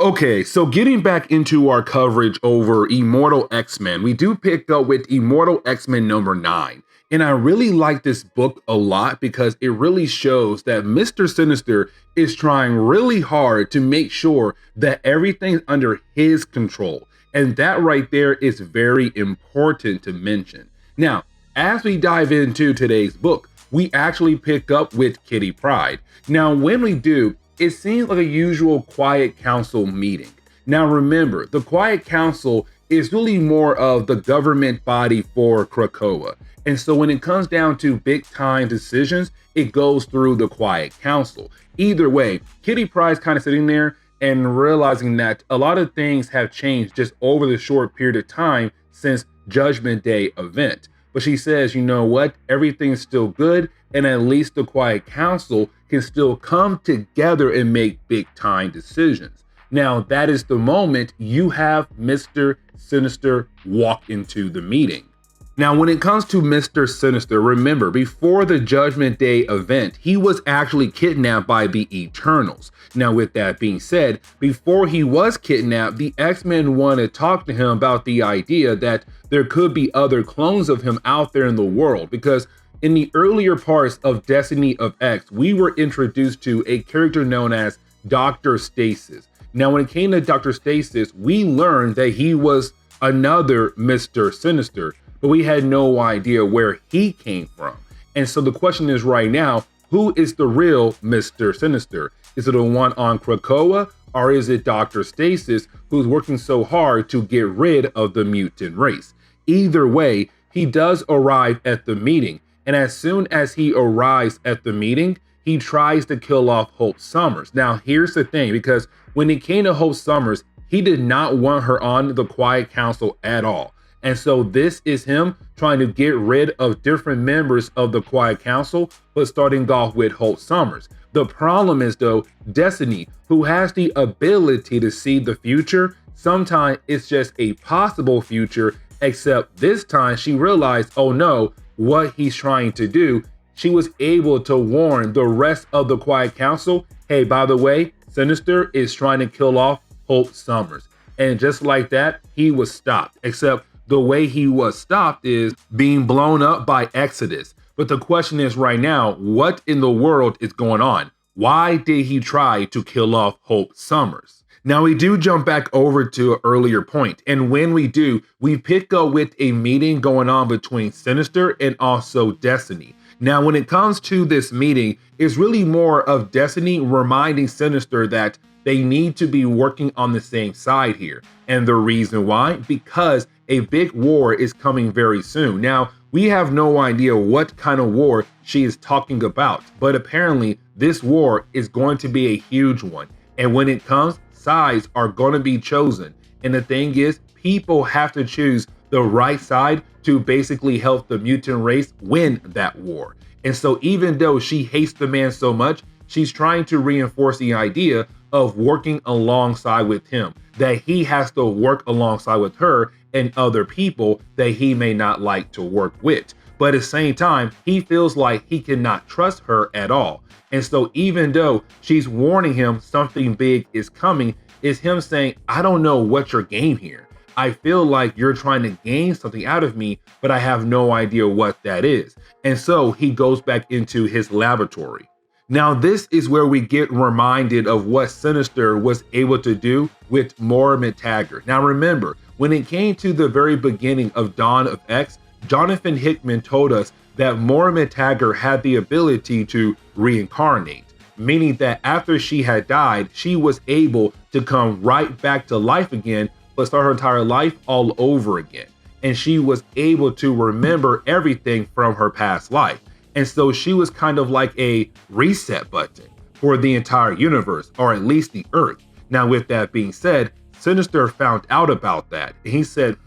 Okay, so getting back into our coverage over Immortal X-Men, we do pick up with Immortal X-Men number 9. And I really like this book a lot because it really shows that Mr. Sinister is trying really hard to make sure that everything's under his control. And that right there is very important to mention. Now, as we dive into today's book, we actually pick up with Kitty Pryde. Now, when we do, it seems like a usual Quiet Council meeting. Now remember, the Quiet Council is really more of the government body for Krakoa. And so when it comes down to big time decisions, it goes through the Quiet Council. Either way, Kitty Pryde's kind of sitting there and realizing that a lot of things have changed just over the short period of time since Judgment Day event. But she says, you know what, everything's still good, and at least the Quiet Council can still come together and make big time decisions. Now, that is the moment you have Mr. Sinister walk into the meeting. Now, when it comes to Mr. Sinister, remember, before the Judgment Day event, he was actually kidnapped by the Eternals. Now, with that being said, before he was kidnapped, the X-Men wanted to talk to him about the idea that there could be other clones of him out there in the world, because in the earlier parts of Destiny of X, we were introduced to a character known as Dr. Stasis. Now, when it came to Dr. Stasis, we learned that he was another Mr. Sinister, but we had no idea where he came from. And so the question is right now, who is the real Mr. Sinister? Is it the one on Krakoa, or is it Dr. Stasis who's working so hard to get rid of the mutant race? Either way, he does arrive at the meeting. And as soon as he arrives at the meeting, he tries to kill off Hope Summers. Now, here's the thing, because when it came to Hope Summers, he did not want her on the Quiet Council at all. And so this is him trying to get rid of different members of the Quiet Council, but starting off with Hope Summers. The problem is, though, Destiny, who has the ability to see the future, sometimes it's just a possible future, except this time she realized, oh no, what he's trying to do. She was able to warn the rest of the Quiet Council, hey, by the way, Sinister is trying to kill off Hope Summers. And just like that, he was stopped, except the way he was stopped is being blown up by Exodus. But the question is right now, what in the world is going on? Why did he try to kill off Hope Summers? Now, we do jump back over to an earlier point, and when we do, we pick up with a meeting going on between Sinister and also Destiny. Now, when it comes to this meeting, it's really more of Destiny reminding Sinister that they need to be working on the same side here. And the reason why? Because a big war is coming very soon. Now, we have no idea what kind of war she is talking about, but apparently this war is going to be a huge one. And when it comes, sides are going to be chosen. And the thing is, people have to choose the right side to basically help the mutant race win that war. And so even though she hates the man so much, she's trying to reinforce the idea of working alongside with him, that he has to work alongside with her and other people that he may not like to work with. But at the same time, he feels like he cannot trust her at all. And so even though she's warning him something big is coming, is him saying, I don't know what's your game here. I feel like you're trying to gain something out of me, but I have no idea what that is. And so he goes back into his laboratory. Now, this is where we get reminded of what Sinister was able to do with Moira McTaggart. Now, remember, when it came to the very beginning of Dawn of X, Jonathan Hickman told us that Moira McTaggart had the ability to reincarnate, meaning that after she had died, she was able to come right back to life again, but start her entire life all over again. And she was able to remember everything from her past life. And so she was kind of like a reset button for the entire universe, or at least the Earth. Now, with that being said, Sinister found out about that. And he said,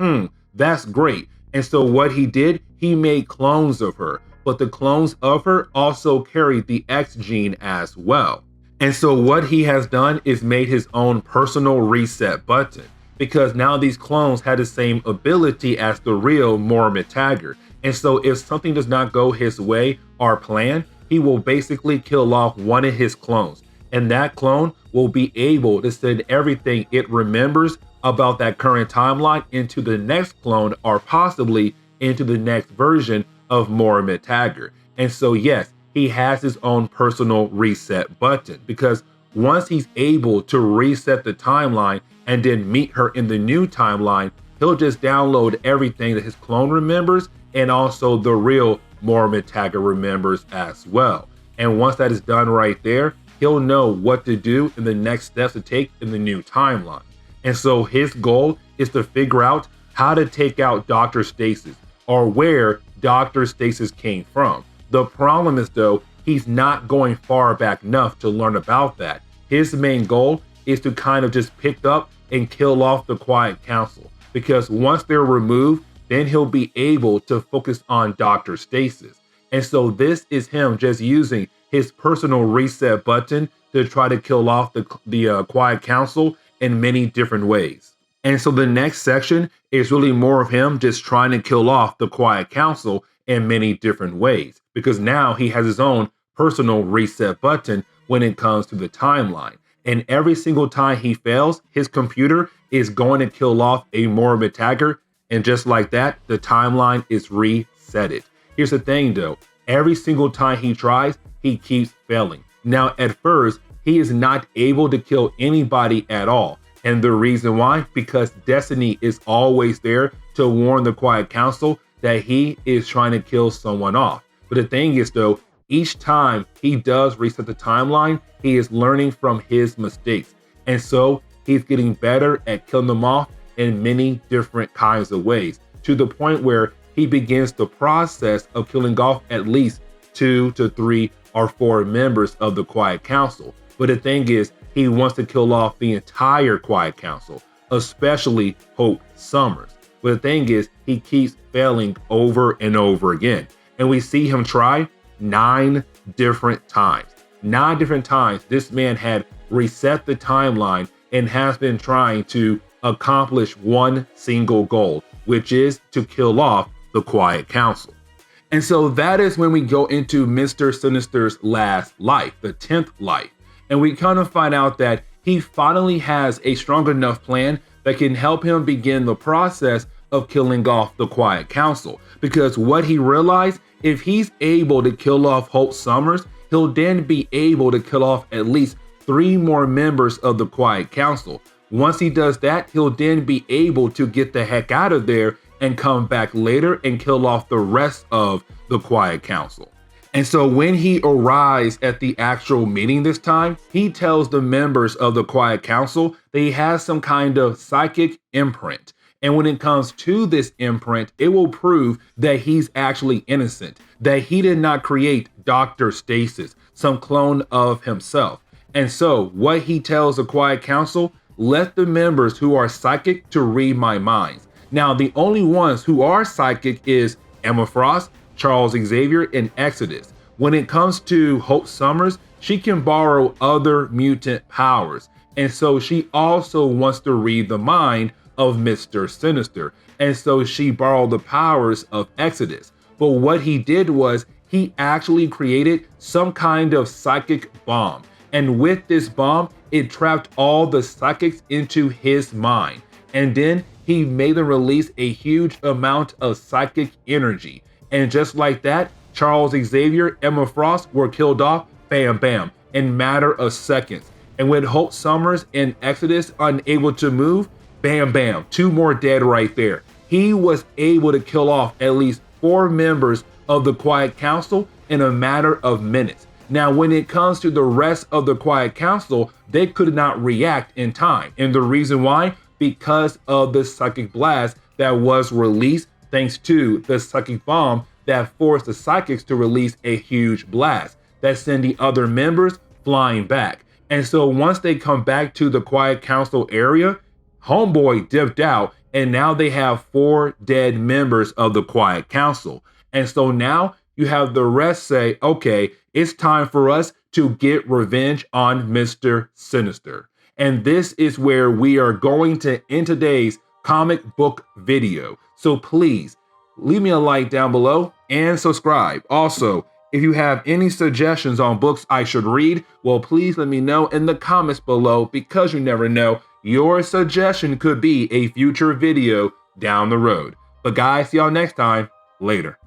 that's great. And so what he did, he made clones of her. But the clones of her also carried the X gene as well. And so what he has done is made his own personal reset button, because now these clones had the same ability as the real Moira McTaggart. And so if something does not go his way or plan, he will basically kill off one of his clones. and that clone will be able to send everything it remembers about that current timeline into the next clone, or possibly into the next version of Moira Taggart. And so yes, he has his own personal reset button, because once he's able to reset the timeline and then meet her in the new timeline, he'll just download everything that his clone remembers, and also the real Moira Taggart remembers as well. And once that is done right there, he'll know what to do and the next steps to take in the new timeline. And so his goal is to figure out how to take out Dr. Stasis, or where Dr. Stasis came from. The problem is, though, he's not going far back enough to learn about that. His main goal is to kind of just pick up and kill off the Quiet Council, because once they're removed, then he'll be able to focus on Dr. Stasis. And so this is him just using his personal reset button to try to kill off the Quiet Council in many different ways. And so the next section is really more of him just trying to kill off the Quiet Council in many different ways, because now he has his own personal reset button when it comes to the timeline. And every single time he fails, his computer is going to kill off a Moira Taggart, and just like that, the timeline is resetted. Here's the thing though, every single time he tries, he keeps failing. Now at first, he is not able to kill anybody at all. And the reason why? Because Destiny is always there to warn the Quiet Council that he is trying to kill someone off. But the thing is though, each time he does reset the timeline, he is learning from his mistakes. And so he's getting better at killing them off in many different kinds of ways, to the point where he begins the process of killing off at least 2 to 3 or 4 members of the Quiet Council. But the thing is, he wants to kill off the entire Quiet Council, especially Hope Summers. But the thing is, he keeps failing over and over again. And we see him try 9 different times. 9 different times this man had reset the timeline and has been trying to accomplish one single goal, which is to kill off the Quiet Council. And so that is when we go into Mr. Sinister's last life, the 10th life. And we kind of find out that he finally has a strong enough plan that can help him begin the process of killing off the Quiet Council. Because what he realized, if he's able to kill off Hope Summers, he'll then be able to kill off at least 3 more members of the Quiet Council. Once he does that, he'll then be able to get the heck out of there and come back later and kill off the rest of the Quiet Council. And so when he arrives at the actual meeting this time, he tells the members of the Quiet Council that he has some kind of psychic imprint. And when it comes to this imprint, it will prove that he's actually innocent, that he did not create Dr. Stasis, some clone of himself. And so what he tells the Quiet Council, let the members who are psychic to read my minds. Now, the only ones who are psychic is Emma Frost, Charles Xavier, and Exodus. When it comes to Hope Summers, she can borrow other mutant powers. And so she also wants to read the mind of Mr. Sinister. And so she borrowed the powers of Exodus. But what he did was he actually created some kind of psychic bomb. And with this bomb, it trapped all the psychics into his mind. And then he made them release a huge amount of psychic energy. And just like that, Charles Xavier, Emma Frost were killed off, bam, bam, in matter of seconds. And with Hope Summers and Exodus unable to move, bam, bam, 2 more dead right there. He was able to kill off at least 4 members of the Quiet Council in a matter of minutes. Now, when it comes to the rest of the Quiet Council, they could not react in time. And the reason why? Because of the psychic blast that was released thanks to the psychic bomb that forced the psychics to release a huge blast that sent the other members flying back. And so once they come back to the Quiet Council area, Homeboy dipped out, and now they have 4 dead members of the Quiet Council. And so now you have the rest say, okay, it's time for us to get revenge on Mr. Sinister. And this is where we are going to end today's comic book video. So please leave me a like down below and subscribe. Also, If you have any suggestions on books I should read, well, please let me know in the comments below, because you never know, your suggestion could be a future video down the road. But guys, see y'all next time. Later.